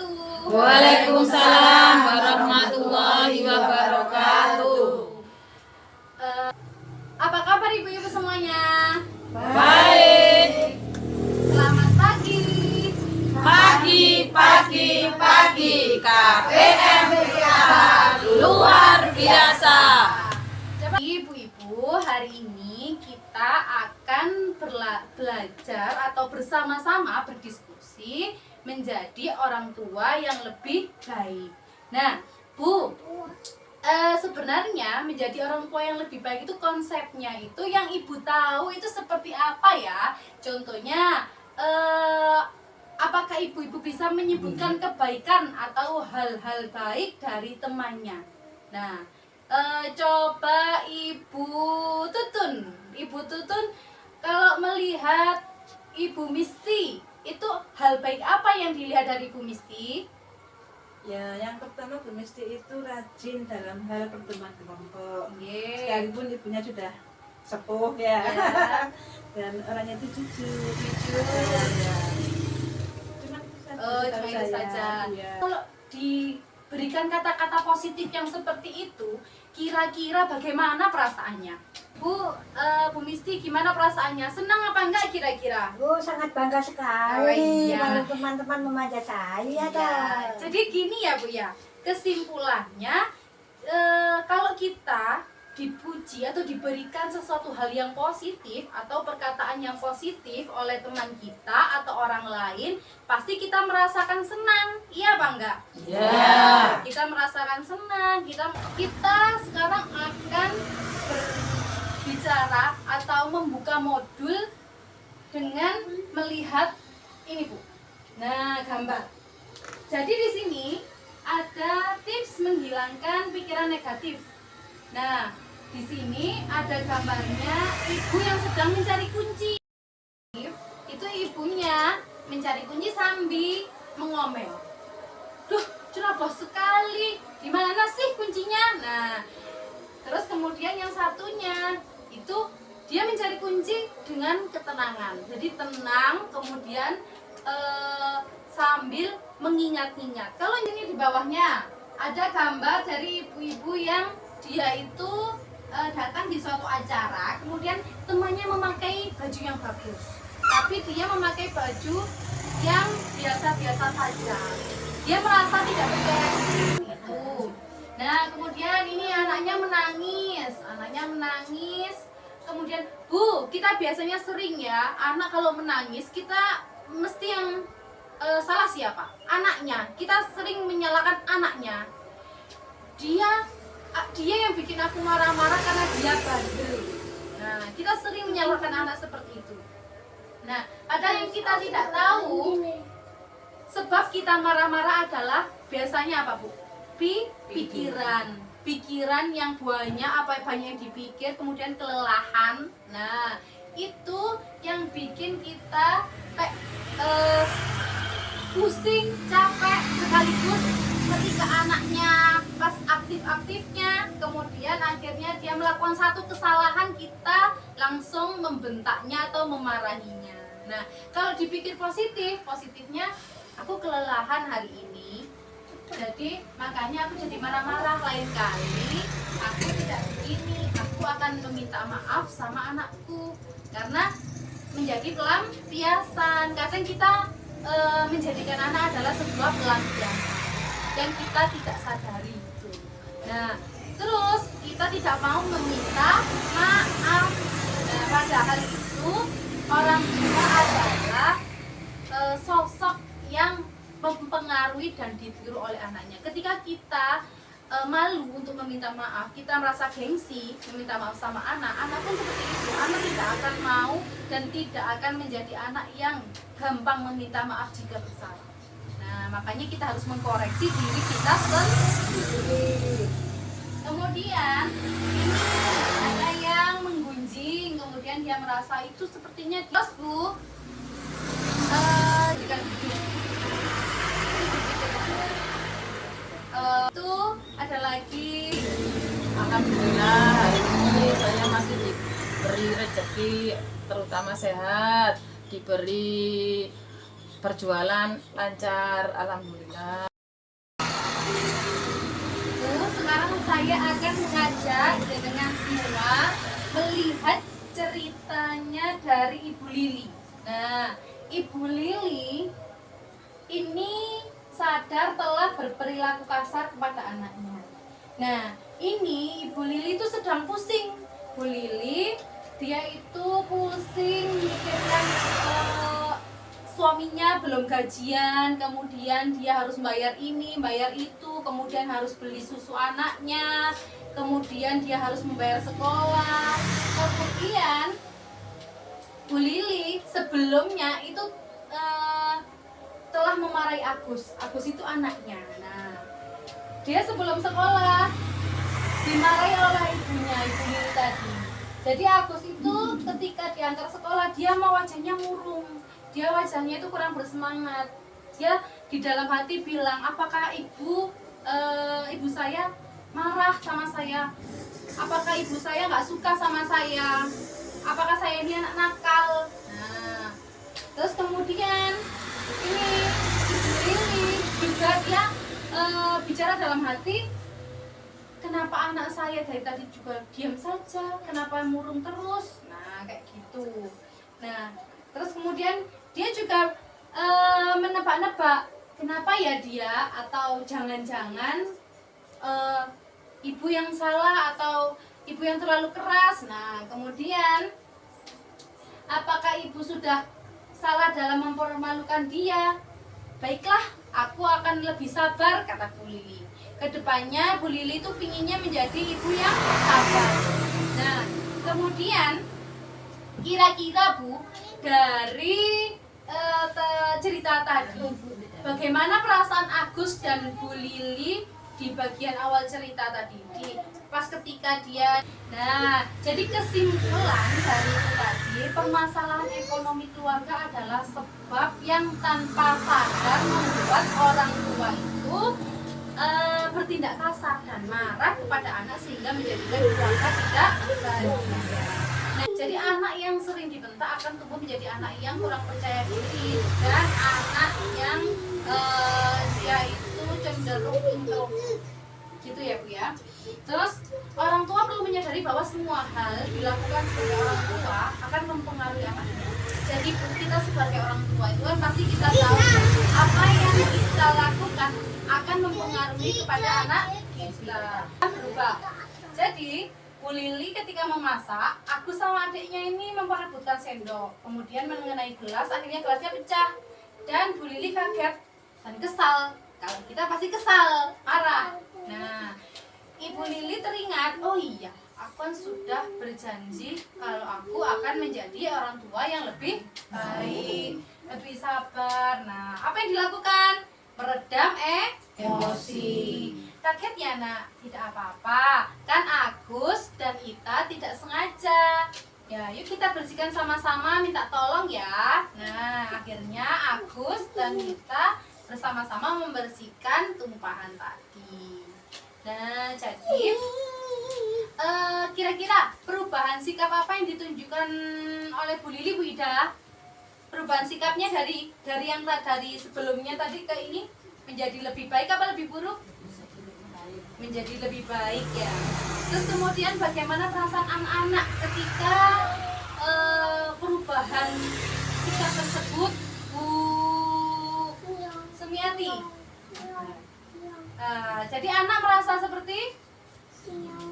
wabarakatuh. Waalaikumsalam warahmatullahi wabarakatuh. Apa kabar ibu-ibu semuanya? Baik. Selamat pagi. Pagi. KPM luar biasa. Ibu-ibu, hari ini kita akan belajar atau bersama-sama berdiskusi menjadi orang tua yang lebih baik. Nah, Bu, sebenarnya menjadi orang tua yang lebih baik itu konsepnya itu yang ibu tahu itu seperti apa ya? Contohnya, apakah ibu-ibu bisa menyebutkan kebaikan atau hal-hal baik dari temannya? Nah, coba Ibu Tutun, kalau melihat Ibu Misti, itu hal baik apa yang dilihat dari Ibu Misti? Ya, yang pertama Bu Misti itu rajin dalam hal pertemuan kelompok. Sekalipun Sekalipun ibunya sudah sepuh ya, dan orangnya itu jujur. Ya. Cuma Cuma itu saja. Ya. Kalau diberikan kata-kata positif yang seperti itu, kira-kira bagaimana perasaannya? Bu Misti, gimana perasaannya? Senang apa enggak kira-kira? Sangat bangga sekali Oh, iya. kalau teman-teman memanja saya. Ya, jadi gini ya Bu ya, kesimpulannya kalau kita dipuji atau diberikan sesuatu hal yang positif atau perkataan yang positif oleh teman kita atau orang lain, pasti kita merasakan senang, iya apa enggak? Ya. Kita merasakan senang. Kita sekarang akan berbicara atau membuka modul dengan melihat ini Bu. Nah, gambar. Jadi di sini ada tips menghilangkan pikiran negatif. Nah, di sini ada gambarnya ibu yang sedang mencari kunci. Itu ibunya mencari kunci sambil mengomel. Duh, ceroboh sekali. Di mana sih kuncinya? Nah, terus kemudian yang satunya itu dia mencari kunci dengan ketenangan. Jadi tenang, kemudian sambil mengingat-ingat. Kalau ini di bawahnya ada gambar dari ibu-ibu yang dia itu datang di suatu acara, kemudian temannya memakai baju yang bagus, tapi dia memakai baju yang biasa-biasa saja. Dia merasa tidak percaya diri itu. Nah, kemudian ini anaknya menangis. Kemudian, Bu, kita biasanya sering ya, anak kalau menangis kita mesti yang salah siapa? Anaknya. Kita sering menyalahkan anaknya. Dia yang bikin aku marah-marah karena dia bandel. Nah, kita sering menyalahkan anak seperti itu. Nah, padahal yang kita tidak tahu sebab kita marah-marah adalah biasanya apa Bu? Pikiran yang banyak yang dipikir, kemudian kelelahan. Nah, itu yang bikin kita pusing, capek sekaligus ketika anaknya pas aktif-aktifnya, kemudian akhirnya dia melakukan satu kesalahan, kita langsung membentaknya atau memarahinya. Nah, kalau dipikir positifnya aku kelelahan hari ini, jadi makanya aku jadi marah-marah. Lain kali aku tidak begini, aku akan meminta maaf sama anakku, karena menjadi pelampiasan. Kadang kita menjadikan anak adalah sebuah pelampiasan yang kita tidak sadari itu. Nah, terus kita tidak mau meminta maaf. Nah, padahal itu orang tua adalah sosok yang mempengaruhi dan ditiru oleh anaknya. Ketika kita malu untuk meminta maaf, kita merasa gengsi meminta maaf sama anak pun seperti itu. Anak tidak akan mau dan tidak akan menjadi anak yang gampang meminta maaf jika bersalah. Nah, makanya kita harus mengkoreksi diri kita sendiri. Kemudian ini ada yang menggunjing, kemudian dia merasa itu sepertinya terus Bu. Jika itu ada lagi. Alhamdulillah hari ini saya masih diberi rezeki, terutama sehat, diberi berjualan lancar, alhamdulillah. Sekarang saya akan mengajak dengan semua melihat ceritanya dari Ibu Lili. Nah, Ibu Lili ini sadar telah berperilaku kasar kepada anaknya. Nah, ini Ibu Lili itu sedang pusing. Bu Lili, dia itu pusing mikirkan suaminya belum gajian, kemudian dia harus bayar ini, bayar itu, kemudian harus beli susu anaknya, kemudian dia harus membayar sekolah. Kemudian Bu Lili sebelumnya itu telah memarahi Agus. Agus itu anaknya. Nah, dia sebelum sekolah dimarahi oleh ibunya, Ibu Lili tadi. Jadi Agus itu ketika diantar sekolah dia mau wajahnya murung. Dia wajahnya itu kurang bersemangat. Dia di dalam hati bilang, apakah ibu saya marah sama saya? Apakah ibu saya nggak suka sama saya? Apakah saya ini anak nakal? Nah, terus kemudian ini Ibu Lili juga dia bicara dalam hati, kenapa anak saya dari tadi juga diam saja? Kenapa murung terus? Nah, kayak gitu. Nah, terus kemudian dia juga menebak-nebak kenapa ya dia, atau jangan-jangan ibu yang salah atau ibu yang terlalu keras. Nah, kemudian apakah ibu sudah salah dalam mempermalukan dia? Baiklah, aku akan lebih sabar, kata Bu Lili. Kedepannya Bu Lili itu pinginnya menjadi ibu yang sabar. Nah, kemudian kira-kira Bu, dari cerita tadi, bagaimana perasaan Agus dan Bu Lili di bagian awal cerita tadi, pas ketika dia. Nah, jadi kesimpulan dari itu tadi, permasalahan ekonomi keluarga adalah sebab yang tanpa sadar membuat orang tua itu bertindak kasar dan marah kepada anak sehingga menjadikan keluarga tidak bahagia. Nah, jadi anak yang sering dibentak akan tumbuh menjadi anak yang kurang percaya diri dan anak yang dia itu cenderung introvert. Gitu ya Bu ya. Terus orang tua perlu menyadari bahwa semua hal dilakukan sebagai orang tua akan mempengaruhi anaknya. Jadi kita sebagai orang tua itu kan pasti kita tahu apa yang kita lakukan akan mempengaruhi kepada anak kita. Berubah. Jadi Bu Lili ketika memasak, aku sama adiknya ini memperebutkan sendok, kemudian mengenai gelas, akhirnya gelasnya pecah dan Bu Lili kaget dan kesal. Kalau kita pasti kesal, marah. Nah, Ibu Lili teringat, oh iya, aku kan sudah berjanji kalau aku akan menjadi orang tua yang lebih baik, lebih sabar. Nah, apa yang dilakukan? Meredam emosi. Kagetnya nak, tidak apa-apa, kan Agus dan Ita tidak sengaja. Ya, yuk kita bersihkan sama-sama, minta tolong ya. Nah, akhirnya Agus dan Ita bersama-sama membersihkan tumpahan tadi. Nah, jadi kira-kira perubahan sikap apa yang ditunjukkan oleh Bu Lili, Bu Ida? Perubahan sikapnya dari yang dari sebelumnya tadi ke ini menjadi lebih baik apa lebih buruk? Menjadi lebih baik ya. Terus kemudian bagaimana perasaan anak-anak ketika perubahan sikap tersebut, Bu Sumiati? Jadi anak merasa seperti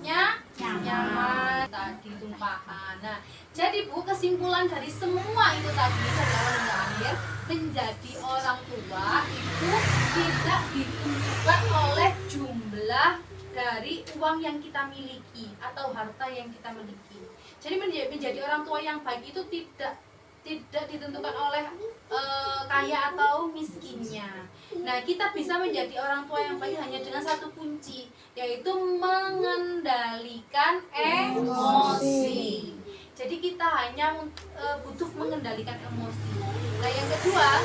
nyaman tadi tumpahan. Nah, jadi Bu, kesimpulan dari semua itu tadi dari awal hingga akhir, menjadi orang tua itu tidak ditentukan oleh jumlah dari uang yang kita miliki atau harta yang kita miliki. Jadi menjadi orang tua yang baik itu tidak ditentukan oleh kaya atau miskinnya. Nah, kita bisa menjadi orang tua yang baik hanya dengan satu kunci, yaitu mengendalikan emosi. Jadi kita hanya butuh mengendalikan emosi. Nah, yang kedua,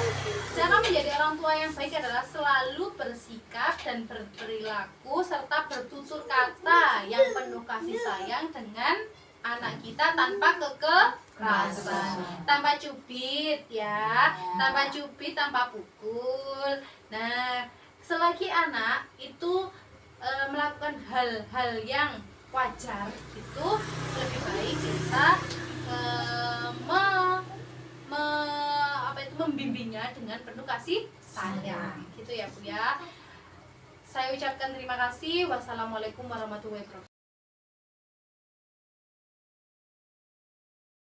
cara menjadi orang tua yang baik adalah selalu bersikap dan berperilaku serta bertutur kata yang penuh kasih sayang dengan anak kita tanpa kekerasan, tanpa cubit ya, tanpa cubit, tanpa pukul. Nah, selagi anak itu melakukan hal-hal yang wajar, itu lebih baik kita membimbingnya dengan penuh kasih sayang gitu ya Bu ya. Saya ucapkan terima kasih. Wassalamualaikum warahmatullahi wabarakatuh.